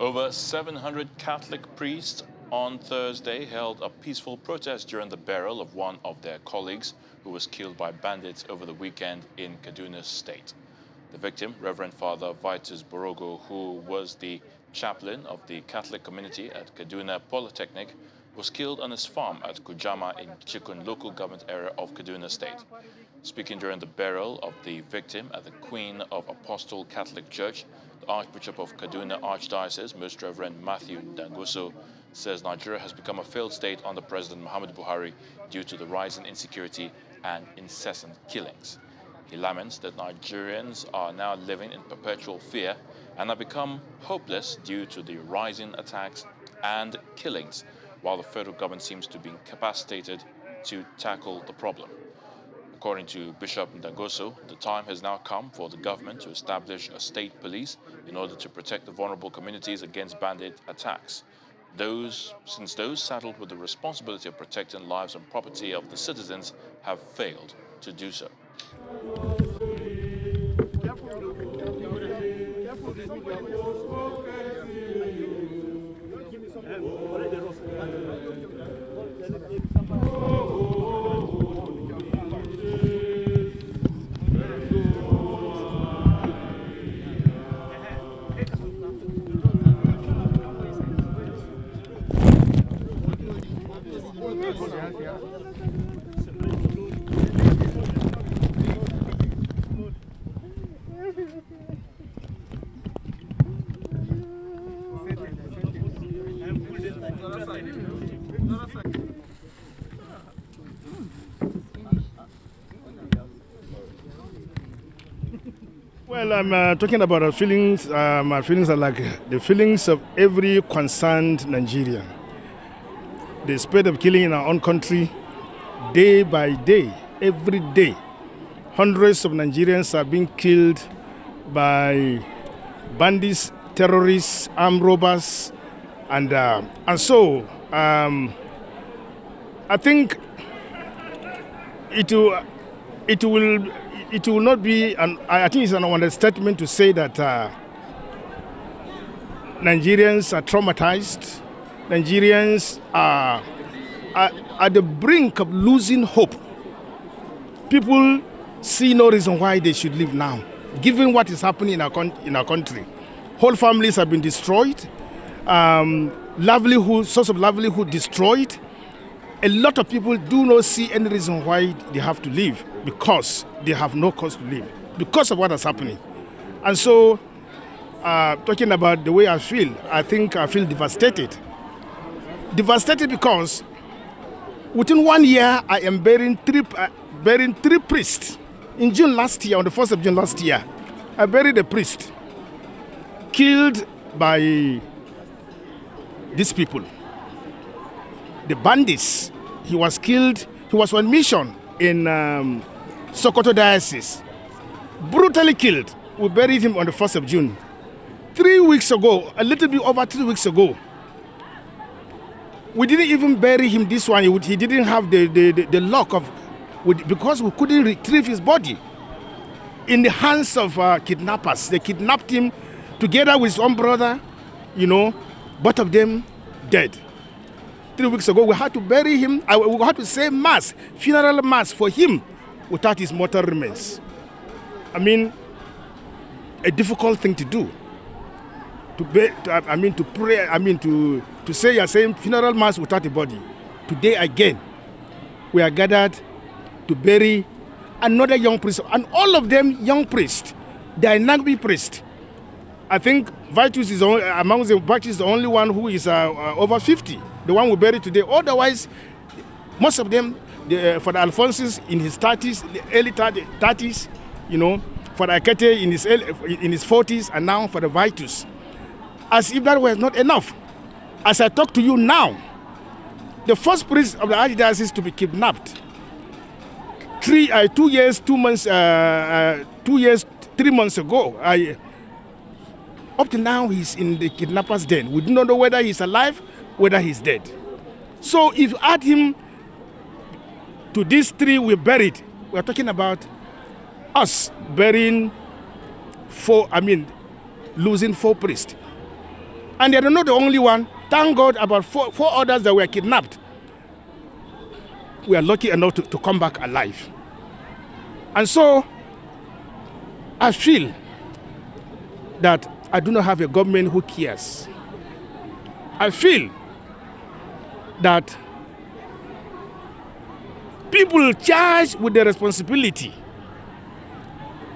Over 700 Catholic priests on Thursday held a peaceful protest during the burial of one of their colleagues who was killed by bandits over the weekend in Kaduna State. The victim, Reverend Father Vitus Borogo, who was the chaplain of the Catholic community at Kaduna Polytechnic, was killed on his farm at Kujama in Chikun local government area of Kaduna State. Speaking during the burial of the victim at the Queen of Apostle Catholic Church, the Archbishop of Kaduna Archdiocese, Most Reverend Matthew Dangoso, says Nigeria has become a failed state under President Muhammadu Buhari due to the rise in insecurity and incessant killings. He laments that Nigerians are now living in perpetual fear and have become hopeless due to the rising attacks and killings, while the federal government seems to be incapacitated to tackle the problem. According to Bishop Dangoso, the time has now come for the government to establish a state police in order to protect the vulnerable communities against bandit attacks. Since those saddled with the responsibility of protecting lives and property of the citizens have failed to do so. Well, I'm talking about our feelings. My feelings are like the feelings of every concerned Nigerian. The spread of killing in our own country, day by day, every day. Hundreds of Nigerians are being killed by bandits, terrorists, armed robbers, and so I think it will not be, I think it's an understatement to say that Nigerians are traumatized. Nigerians are at the brink of losing hope. People see no reason why they should live now, given what is happening in our country. Whole families have been destroyed, source of livelihood destroyed. A lot of people do not see any reason why they have to live, because they have no cause to live, because of what is happening. And so, talking about the way I feel, I think I feel devastated. Devastated because within 1 year, I am burying three priests. In June last year, on the 1st of June last year, I buried a priest killed by these people. The bandits. He was killed. He was on mission in Sokoto Diocese. Brutally killed. We buried him on the 1st of June. 3 weeks ago, a little bit over 3 weeks ago, we didn't even bury him this one. He didn't have the lock of, because we couldn't retrieve his body. In the hands of kidnappers. They kidnapped him together with his own brother, both of them dead. 3 weeks ago, we had to bury him. We had to say mass, funeral mass for him without his mortal remains. I mean, a difficult thing to do. To pray, to say you're saying funeral mass without a body. Today again, we are gathered to bury another young priest, and all of them young priests. They are Nagbi priests. I think Vitus is among the Vitus the only one who is over 50. The one we buried today. Otherwise, most of them, for the Alphonsus in his 30s, early 30s, for the Akete in his 40s, and now for the Vitus. As if that was not enough. As I talk to you now, the first priest of the Archdiocese to be kidnapped, 2 years, 3 months ago, up to now he's in the kidnapper's den. We do not know whether he's alive, whether he's dead. So if you add him to these three we buried, we're talking about us burying losing 4 priests. And they're not the only one. Thank God about four others that were kidnapped. We are lucky enough to come back alive. And so I feel that I do not have a government who cares. I feel that people charged with the responsibility,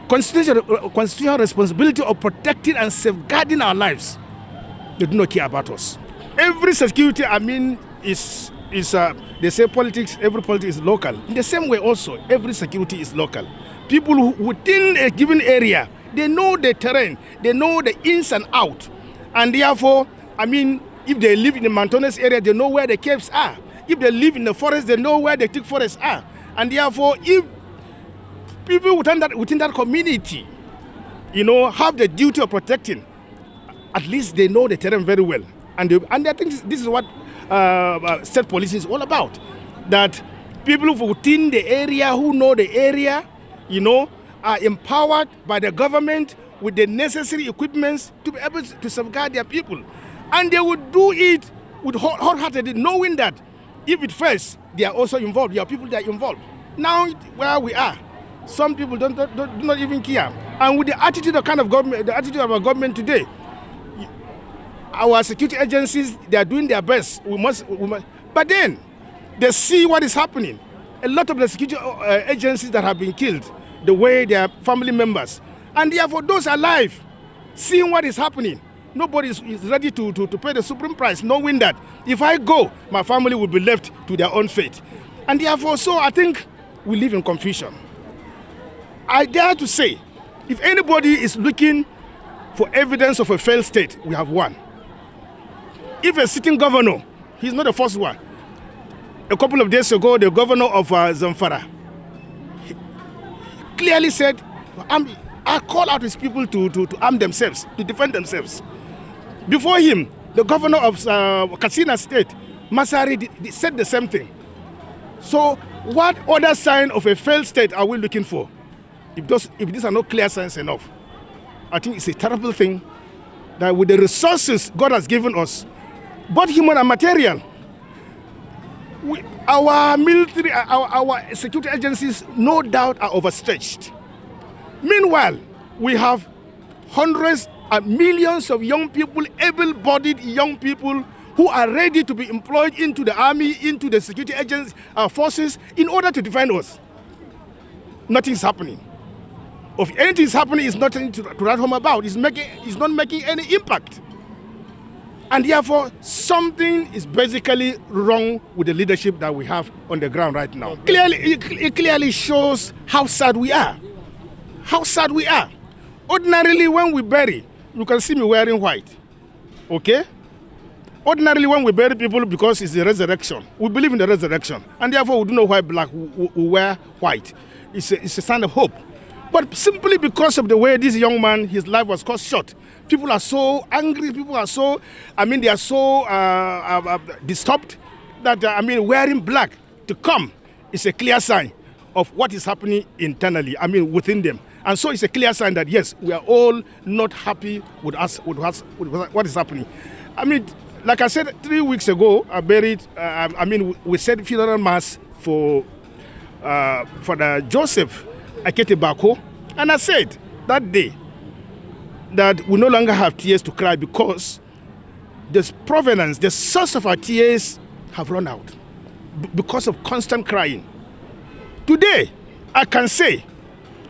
constitutional responsibility of protecting and safeguarding our lives, they do not care about us. Every security, is they say politics, every politics is local. In the same way also, every security is local. People who, within a given area, they know the terrain, they know the ins and out. And therefore, if they live in the mountainous area, they know where the caves are. If they live in the forest, they know where the thick forests are. And therefore, if people within that community, have the duty of protecting, at least they know the terrain very well. And I think this is what state police is all about. That people within the area who know the area, are empowered by the government with the necessary equipments to be able to safeguard their people. And they would do it with wholeheartedly, knowing that if it fails, they are also involved. There are people that are involved. Now, where we are, some people do not even care. And with the attitude of our government today, our security agencies, they are doing their best. We must. But then, they see what is happening. A lot of the security agencies that have been killed, the way their family members, and therefore those alive, seeing what is happening, nobody is ready to pay the supreme price, knowing that if I go, my family will be left to their own fate. And therefore, so I think we live in confusion. I dare to say, if anybody is looking for evidence of a failed state, we have one. If a sitting governor, he's not the first one. A couple of days ago, the governor of Zamfara clearly said, I call out his people to arm themselves, to defend themselves. Before him, the governor of Katsina State, Masari, said the same thing. So what other sign of a failed state are we looking for? If these are not clear signs enough, I think it's a terrible thing that with the resources God has given us, both human and material, our military, our security agencies, no doubt, are overstretched. Meanwhile, we have hundreds and millions of young people, able-bodied young people, who are ready to be employed into the army, into the security agents, forces, in order to defend us. Nothing's happening. If anything is happening, it's nothing to write home about. It's not making any impact. And therefore, something is basically wrong with the leadership that we have on the ground right now. It clearly shows how sad we are. How sad we are. Ordinarily, when we bury, you can see me wearing white. Okay? Ordinarily, when we bury people, because it's the resurrection, we believe in the resurrection. And therefore, we do not wear black, we wear white. It's a sign of hope. But simply because of the way this young man, his life was cut short, people are so angry, people are so, they are so disturbed that, wearing black to come is a clear sign of what is happening internally, within them. And so it's a clear sign that, yes, we are all not happy with what is happening. Like I said 3 weeks ago, I buried, we said funeral mass for the Joseph Akete Bako, and I said that day that we no longer have tears to cry because the provenance, the source of our tears have run out because of constant crying. Today, I can say,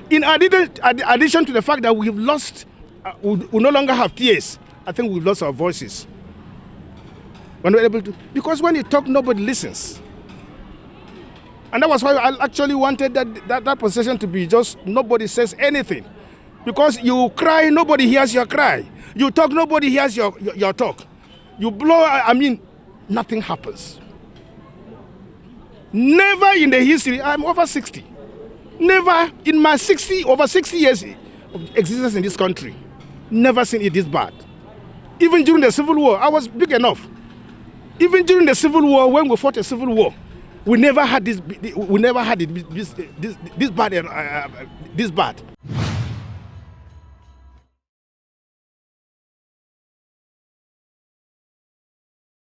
in addition to the fact that we've lost, we no longer have tears, I think we've lost our voices. We're not able to, because when you talk, nobody listens. And that was why I actually wanted that position to be just nobody says anything. Because you cry, nobody hears your cry. You talk, nobody hears your talk. You blow, nothing happens. Never in the history, I'm over 60. Never in my over 60 years of existence in this country, never seen it this bad. Even during the Civil War, I was big enough. Even during the Civil War, when we fought a civil war, we never had this. We never had it this bad.